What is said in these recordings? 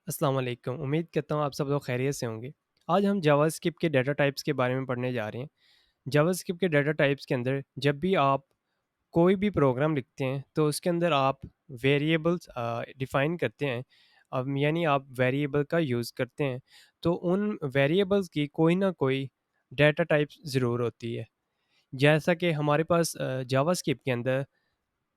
अस्सलाम वालेकुम। उम्मीद करता हूँ आप सब लोग खैरियत से होंगे। आज हम जावास्क्रिप्ट के डाटा टाइप्स के बारे में पढ़ने जा रहे हैं। जावास्क्रिप्ट के डाटा टाइप्स के अंदर जब भी आप कोई भी प्रोग्राम लिखते हैं तो उसके अंदर आप वेरिएबल्स डिफ़ाइन करते हैं। अब यानी आप वेरिएबल का यूज़ करते हैं। तो उन वेरिएबल्स की कोई ना कोई डाटा टाइप्स ज़रूर होती है। जैसा कि हमारे पास जावास्क्रिप्ट के अंदर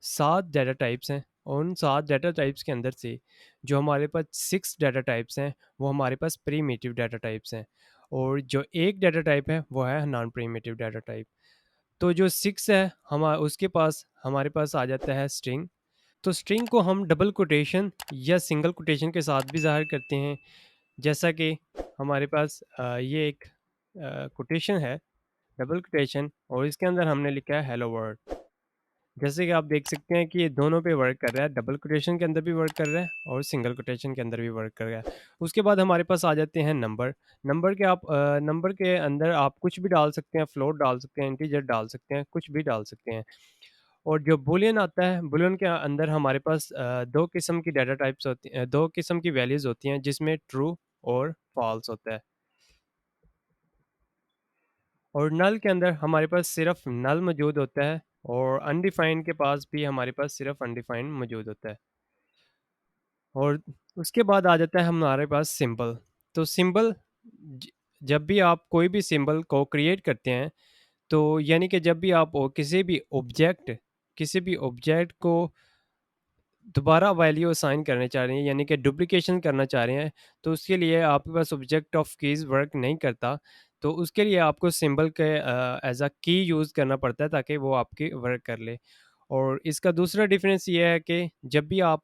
7 डाटा टाइप्स हैं और उन 7 डाटा टाइप्स के अंदर से जो हमारे पास 6 डाटा टाइप्स हैं, वो हमारे पास प्रिमिटिव डाटा टाइप्स हैं और जो एक डाटा टाइप है, वो है नॉन प्रिमिटिव डाटा टाइप। तो जो 6 है, उसके पास हमारे पास आ जाता है स्ट्रिंग। तो स्ट्रिंग को हम डबल कोटेशन या सिंगल कोटेशन के साथ भी ज़ाहिर करते हैं। जैसा कि हमारे पास ये एक कोटेशन है, डबल कोटेशन और इसके अंदर हमने लिखा है हेलो वर्ल्ड। जैसे कि आप देख सकते हैं कि ये दोनों पे वर्क कर रहा है, डबल कोटेशन के अंदर भी वर्क कर रहा है और सिंगल कोटेशन के अंदर भी वर्क कर रहा है। उसके बाद हमारे पास आ जाते हैं नंबर। नंबर के अंदर आप कुछ भी डाल सकते हैं, फ्लोट डाल सकते हैं, इंटीजर डाल सकते हैं, कुछ भी डाल सकते हैं। और जो बूलियन आता है, बूलियन के अंदर हमारे पास 2 किस्म की डाटा टाइप्स 2 किस्म की वैल्यूज़ होती हैं जिसमें ट्रू और फॉल्स होता है। और नल के अंदर हमारे पास सिर्फ नल मौजूद होता है और अनडिफाइंड के पास भी हमारे पास सिर्फ अनडिफाइंड मौजूद होता है। और उसके बाद आ जाता है हमारे पास सिंबल। तो सिंबल ज जब भी आप कोई भी सिंबल को क्रिएट करते हैं, तो यानी कि जब भी आप किसी भी ऑब्जेक्ट को दोबारा वैल्यू असाइन करना चाह रहे हैं यानी कि डुप्लीकेशन करना चाह रहे हैं, तो उसके लिए आपके पास ऑब्जेक्ट ऑफ कीज़ वर्क नहीं करता। तो उसके लिए आपको सिंबल के एज़ अ की यूज़ करना पड़ता है ताकि वो आपकी वर्क कर ले। और इसका दूसरा डिफरेंस ये है कि जब भी आप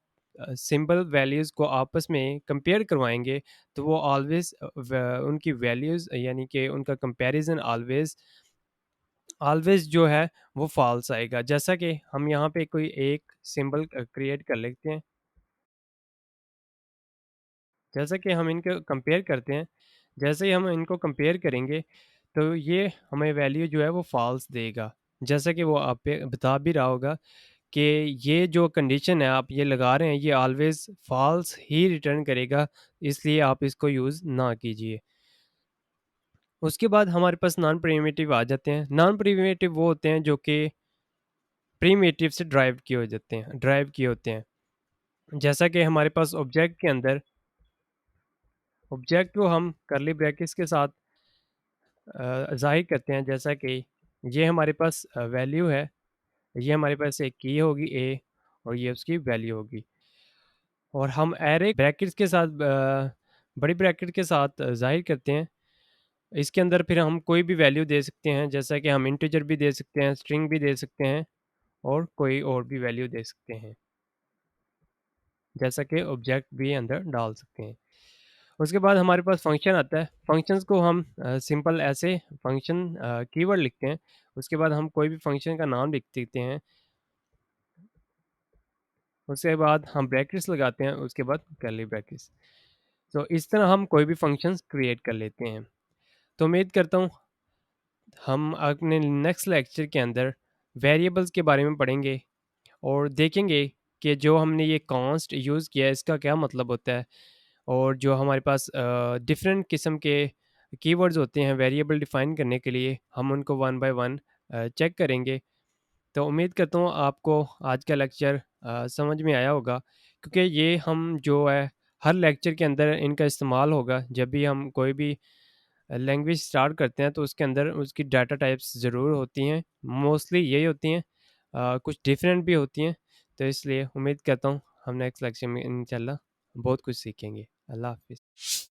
सिंबल वैल्यूज़ को आपस में कंपेयर करवाएँगे, तो वो ऑलवेज़ उनकी वैल्यूज़ यानी कि उनका कंपैरिज़न ऑलवेज़ ऑलवेज़ जो है वो फ़ॉल्स आएगा। जैसा कि हम यहाँ पे कोई एक सिंबल क्रिएट कर लेते हैं। जैसा कि हम इनको कंपेयर करते हैं, जैसे ही हम इनको कंपेयर करेंगे, तो ये हमें वैल्यू जो है वो फ़ॉल्स देगा। जैसा कि वो आप पे बता भी रहा होगा कि ये जो कंडीशन है आप ये लगा रहे हैं, ये ऑलवेज़ फ़ॉल्स ही रिटर्न करेगा, इसलिए आप इसको यूज़ ना कीजिए। उसके बाद हमारे पास नॉन प्रिमिटिव आ जाते हैं। नॉन प्रिमिटिव वो होते हैं जो कि प्रिमिटिव से ड्राइव किए होते हैं। जैसा कि हमारे पास ऑब्जेक्ट को हम कर्ली ब्रैकेट्स के साथ ज़ाहिर करते हैं, जैसा कि ये हमारे पास वैल्यू है, ये हमारे पास एक की होगी ए और ये उसकी वैल्यू होगी और हम एरे ब्रैकेट्स के साथ बड़ी ब्रैकेट के साथ ज़ाहिर करते हैं। इसके अंदर फिर हम कोई भी वैल्यू दे सकते हैं, जैसा कि हम इंटीजर भी दे सकते हैं, स्ट्रिंग भी दे सकते हैं और कोई और भी वैल्यू दे सकते हैं, जैसा कि ऑब्जेक्ट भी अंदर डाल सकते हैं। उसके बाद हमारे पास फंक्शन आता है। फंक्शंस को हम सिंपल ऐसे फंक्शन कीवर्ड लिखते हैं। उसके बाद हम कोई भी फंक्शन का नाम लिख देते हैं। उसके बाद हम ब्रैकेट्स लगाते हैं, उसके बाद कर्ली ब्रैकेट्स। तो इस तरह हम कोई भी फंक्शंस क्रिएट कर लेते हैं। तो उम्मीद करता हूँ हम अपने नेक्स्ट लेक्चर के अंदर वेरिएबल्स के बारे में पढ़ेंगे और देखेंगे कि जो हमने ये कॉन्स्ट यूज़ किया है इसका क्या मतलब होता है और जो हमारे पास डिफरेंट किस्म के कीवर्ड्स होते हैं वेरिएबल डिफाइन करने के लिए हम उनको वन बाय वन चेक करेंगे। तो उम्मीद करता हूँ आपको आज का लेक्चर समझ में आया होगा, क्योंकि ये हम जो है हर लेक्चर के अंदर इनका इस्तेमाल होगा। जब भी हम कोई भी लैंग्वेज स्टार्ट करते हैं तो उसके अंदर उसकी डाटा टाइप्स ज़रूर होती हैं, मोस्टली यही होती हैं। कुछ डिफरेंट भी होती हैं। तो इसलिए उम्मीद करता हूँ हम नेक्स्ट लेक्चर में इंशाल्लाह बहुत कुछ सीखेंगे। अल्लाह हाफ़िज़।